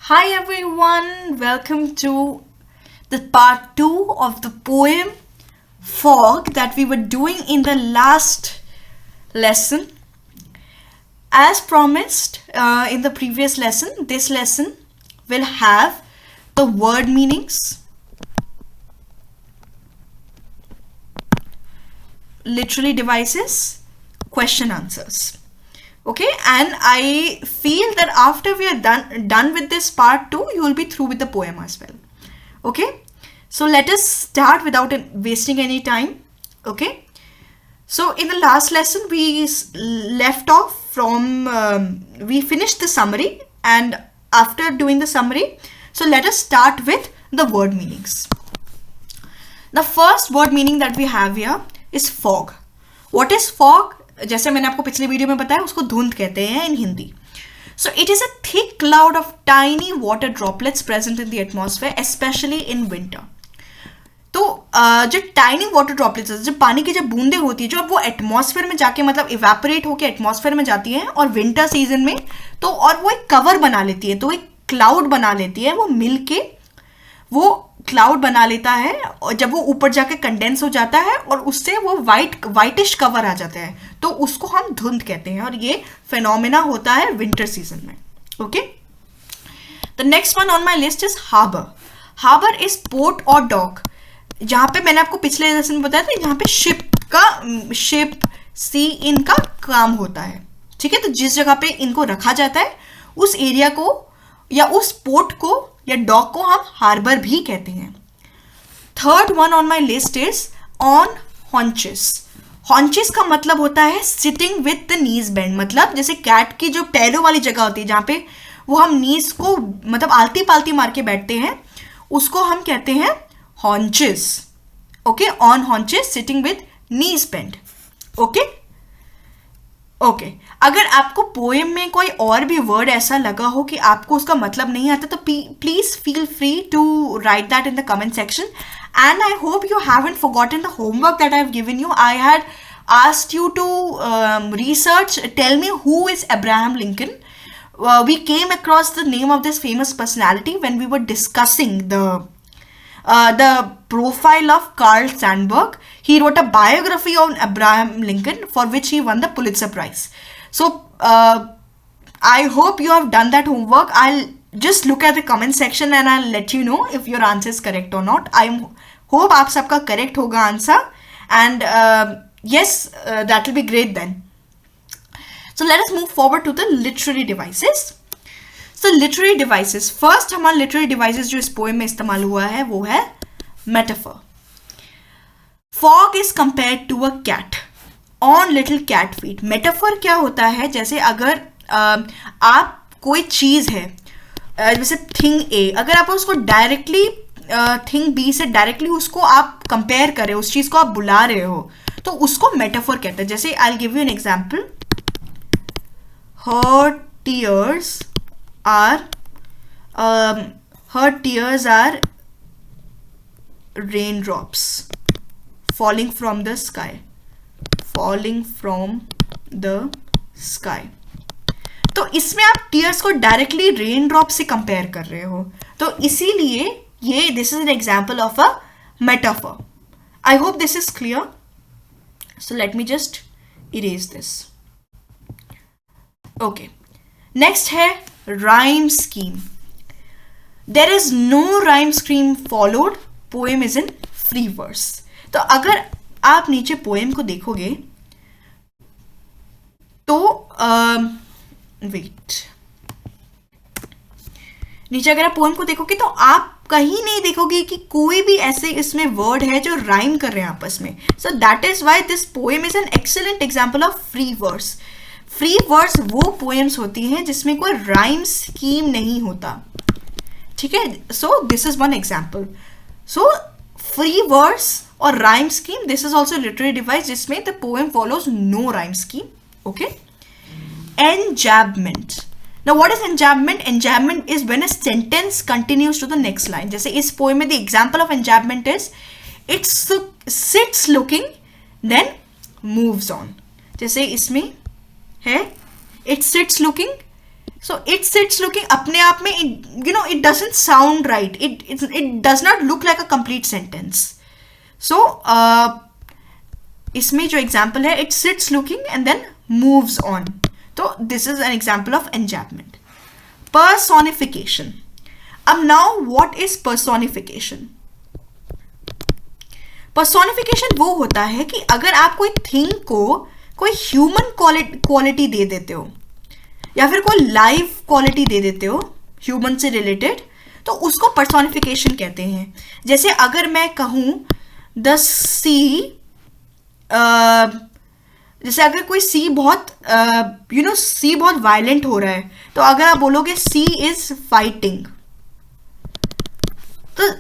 Hi everyone, welcome to the part 2 of the poem Fog that we were doing in the last lesson. As promised in the previous lesson, this lesson will have the word meanings, literary devices, question answers. Okay, and I feel that after we are done with this part 2, you will be through with the poem as well. Okay, so let us start without wasting any time. Okay, so in the last lesson we left off from we finished the summary, and after doing the summary, so let us start with the word meanings. The first word meaning that we have here is fog. What is fog? जैसे मैंने आपको पिछले video में बताया, उसको धुंध कहते हैं इन Hindi. So it is a thick cloud of tiny water droplets present in the atmosphere, especially in winter. तो जो टाइनी वाटर ड्रॉपलेट्स, जब पानी की जब बूंदे होती है, जो अब वो एटमॉस्फेयर में जाके मतलब इवेपोरेट होके एटमॉस्फेयर में जाती हैं और विंटर सीजन में तो और वो एक कवर बना लेती है, तो एक क्लाउड बना लेती है, वो मिल के वो क्लाउड बना लेता है और जब वो ऊपर जाके कंडेंस हो जाता है और उससे वो वाइटिश कवर आ जाता है, तो उसको हम धुंध कहते हैं और ये फिनोमेना होता है विंटर सीजन में. Okay, the next one on my list is harbour. Harbour is port और डॉक, जहाँ पे मैंने आपको पिछले लेसन में बताया था, यहाँ पे शिप सी इनका काम होता है. ठीक है, तो जिस जगह पे इनको रखा जाता है उस एरिया को या उस पोर्ट को या डॉक को हम हार्बर भी कहते हैं. Third one on my list is on haunches. Haunches का मतलब होता है sitting with the knees bend, मतलब जैसे कैट की जो पैरों वाली जगह होती है जहाँ पे वो हम नीज को मतलब आलती पालती मार के बैठते हैं, उसको हम कहते हैं haunches. Okay, on haunches sitting with knees bend. Okay, अगर आपको पोएम में कोई और भी वर्ड ऐसा लगा हो कि आपको उसका मतलब नहीं आता, तो please feel free to write that in the comment section. And I hope you haven't forgotten the homework that I have given you. I had asked you to research, tell me who is Abraham Lincoln. We came across the name of this famous personality when we were discussing the profile of Carl Sandburg. He wrote a biography on Abraham Lincoln for which he won the Pulitzer Prize. So I hope you have done that homework. I'll just look at the comment section and I'll let you know if your answer is correct or not. I hope आप सबका correct होगा answer, and yes, that will be great then. So let us move forward to the literary devices. So literary devices, first हमारा literary devices जो इस poem में इस्तेमाल हुआ है वो है metaphor. Fog is compared to a cat on little cat feet. Metaphor क्या होता है, जैसे अगर आप कोई चीज़ है जैसे थिंग A, अगर आप उसको डायरेक्टली थिंग B से डायरेक्टली उसको आप कंपेयर करें, उस चीज़ को आप बुला रहे हो, तो उसको मेटाफोर कहते हैं. जैसे I will give you an example. her tears are raindrops falling from the sky. तो इसमें आप टीयर्स को डायरेक्टली रेन ड्रॉप से कंपेयर कर रहे हो, तो इसीलिए ये this is an example of a metaphor. I hope this is clear. So let me just erase this. Okay. Next है rhyme scheme. There is no rhyme scheme followed. Poem is in free verse. तो अगर आप नीचे poem को देखोगे तो नीचे अगर आप पोएम को देखोगे तो आप कहीं नहीं देखोगे कि कोई भी ऐसे इसमें वर्ड है जो राइम कर रहे हैं आपस में. So that is why this poem is an excellent example of free verse. Free verse वो पोएम्स होती हैं जिसमें कोई राइम स्कीम नहीं होता. ठीक है, so this is one example. So free verse और rhyme scheme, this is also literary device जिसमें the poem follows no rhyme scheme. Okay, enjambment. Now what is enjambment? Enjambment is when a sentence continues to the next line. जैसे इस poem में the example of enjambment is it sits looking then moves on. जैसे इसमें है it sits looking So it sits looking अपने आप में it doesn't sound right. It does not look like a complete sentence. So इसमें जो example है, it sits looking and then moves on. So this is an example of enjambment. Personification. अब now what is personification? Personification वो होता है कि अगर आप कोई थिंग को कोई ह्यूमन क्वालिटी दे देते हो या फिर कोई लाइव क्वालिटी दे देते हो ह्यूमन से रिलेटेड, तो उसको पर्सोनिफिकेशन कहते हैं. जैसे अगर मैं कहूँ द सी, जैसे अगर कोई सी बहुत सी बहुत वायलेंट हो रहा है, तो अगर आप बोलोगे सी इज फाइटिंग, तो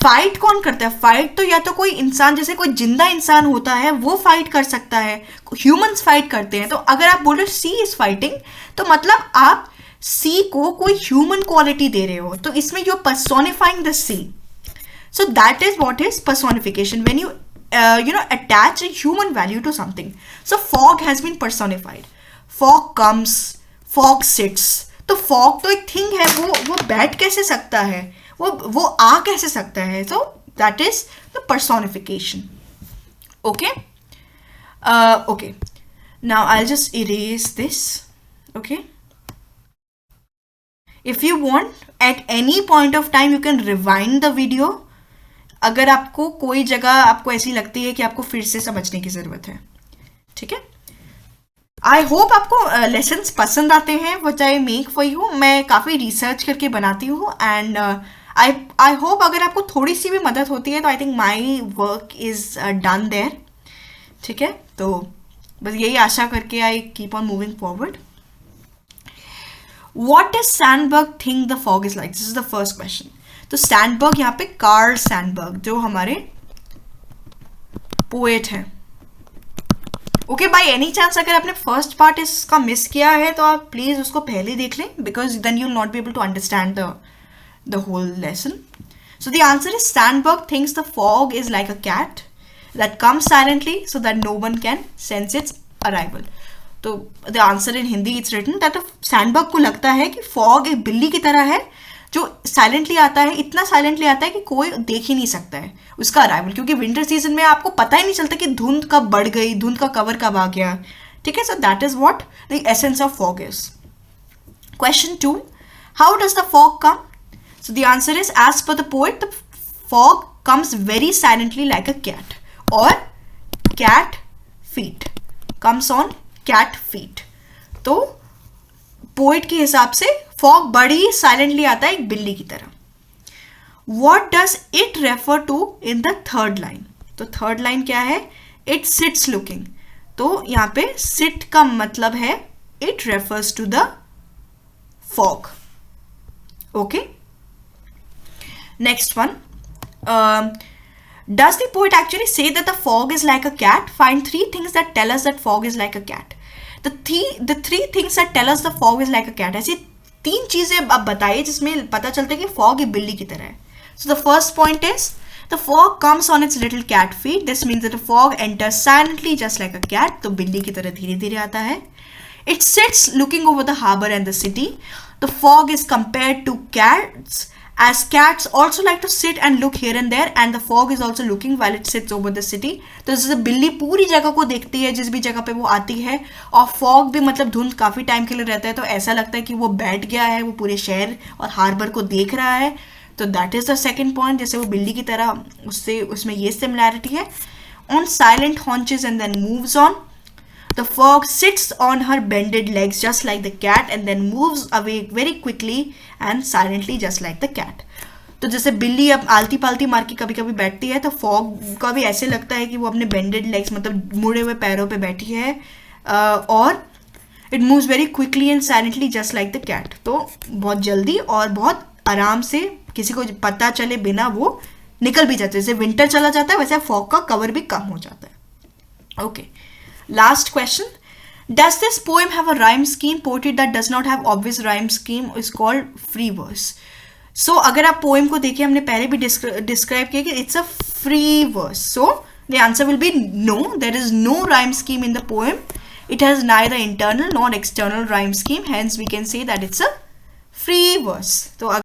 फाइट कौन करता है? फाइट तो या तो कोई इंसान, जैसे कोई जिंदा इंसान होता है वो फाइट कर सकता है, ह्यूमंस फाइट करते हैं. तो अगर आप बोल रहे हो सी इज फाइटिंग, तो मतलब आप सी को कोई ह्यूमन क्वालिटी दे रहे हो. तो इसमें you are personifying the sea. So that is what is personification, when you attach a human value to something. So fog has been personified. Fog comes, fog sits. तो fog तो एक thing है, वो बैठ कैसे सकता है, वो आ कैसे सकता है? So that is the personification. Okay. Okay. Now I'll just erase this. Okay. If you want, at any point of time you can rewind the video. अगर आपको कोई जगह आपको ऐसी लगती है कि आपको फिर से समझने की ज़रूरत है. ठीक है. आई होप आपको लेसन्स पसंद आते हैं what I make for you. मैं काफ़ी रिसर्च करके बनाती हूँ एंड आई होप अगर आपको थोड़ी सी भी मदद होती है तो I think my work is done there. ठीक है. तो बस यही आशा करके I keep on moving forward. What is Sandburg think the fog is like? This is the first question. तो सैंडबर्ग यहाँ पे कार्ल सैंडबर्ग जो हमारे पोएट हैं. ओके, बाय एनी चांस अगर आपने फर्स्ट पार्ट इसका मिस किया है तो आप प्लीज उसको पहले देख लें, because then you will not be able to understand the whole lesson. So the answer is Sandburg thinks the fog is like a cat that comes silently so that no one can sense its arrival. तो the answer in Hindi it's written that Sandburg को लगता है कि fog एक बिल्ली की तरह है जो साइलेंटली आता है, इतना साइलेंटली आता है कि कोई देख ही नहीं सकता है उसका अराइवल, क्योंकि विंटर सीजन में आपको पता ही नहीं चलता कि धुंध कब बढ़ गई, धुंध का कवर कब आ गया. ठीक है. So that is what the essence of fog is. Question 2, how does the fog come? So the answer is as per the poet the fog comes very silently like a cat, और cat feet comes on cat feet. तो poet के हिसाब से fog बड़ी silently आता है एक बिल्ली की तरह. What does it refer to in the third line? तो थर्ड लाइन क्या है? It sits looking. तो यहाँ पे सिट का मतलब है it refers to the fog. Okay. Next one, does the poet actually say that the fog is like a cat? Find 3 things that tell us that fog is like a cat. The three things that tell us the fog is like a cat. ऐसी 3 चीजें आप बताइए जिसमें पता चलता है कि fog एक बिल्ली की तरह है. So the first point is the fog comes on its little cat feet. This means that the fog enters silently just like a cat. तो बिल्ली की तरह धीरे धीरे आता है. It sits looking over the harbor and the city. The fog is compared to cats, as cats also like to sit and look here and there, and the fog is also looking while it sits over the city. तो जैसे बिल्ली पूरी जगह को देखती है जिस भी जगह पे वो आती है, और फॉग भी मतलब धुंध काफ़ी टाइम के लिए रहता है, तो ऐसा लगता है कि वो बैठ गया है, वो पूरे शहर और हार्बर को देख रहा है. तो that is the second point, जैसे वो बिल्ली की तरह उससे उसमें ये सिमिलैरिटी है. On silent haunches and then moves on. The fog sits on her bended legs just like the cat and then moves away very quickly and silently just like the cat. तो जैसे बिल्ली अब आलती पालती मार के कभी कभी बैठती है, तो फॉग का भी ऐसे लगता है कि वो अपने बेंडेड लेग्स मतलब मुड़े हुए पैरों पे बैठी है, और it moves very quickly and silently just like the cat. तो बहुत जल्दी और बहुत आराम से किसी को पता चले बिना वो निकल भी जाते हैं. जैसे विंटर चला जाता है वैसे फॉग का कवर भी कम हो जाता है. Okay. Last question. Does this poem have a rhyme scheme? Poetry that does not have obvious rhyme scheme is called free verse. So अगर आप poem को देखिए, हमने पहले भी describe किया कि it's a free verse. So the answer will be no. There is no rhyme scheme in the poem. It has neither internal nor external rhyme scheme, hence we can say that it's a free verse. तो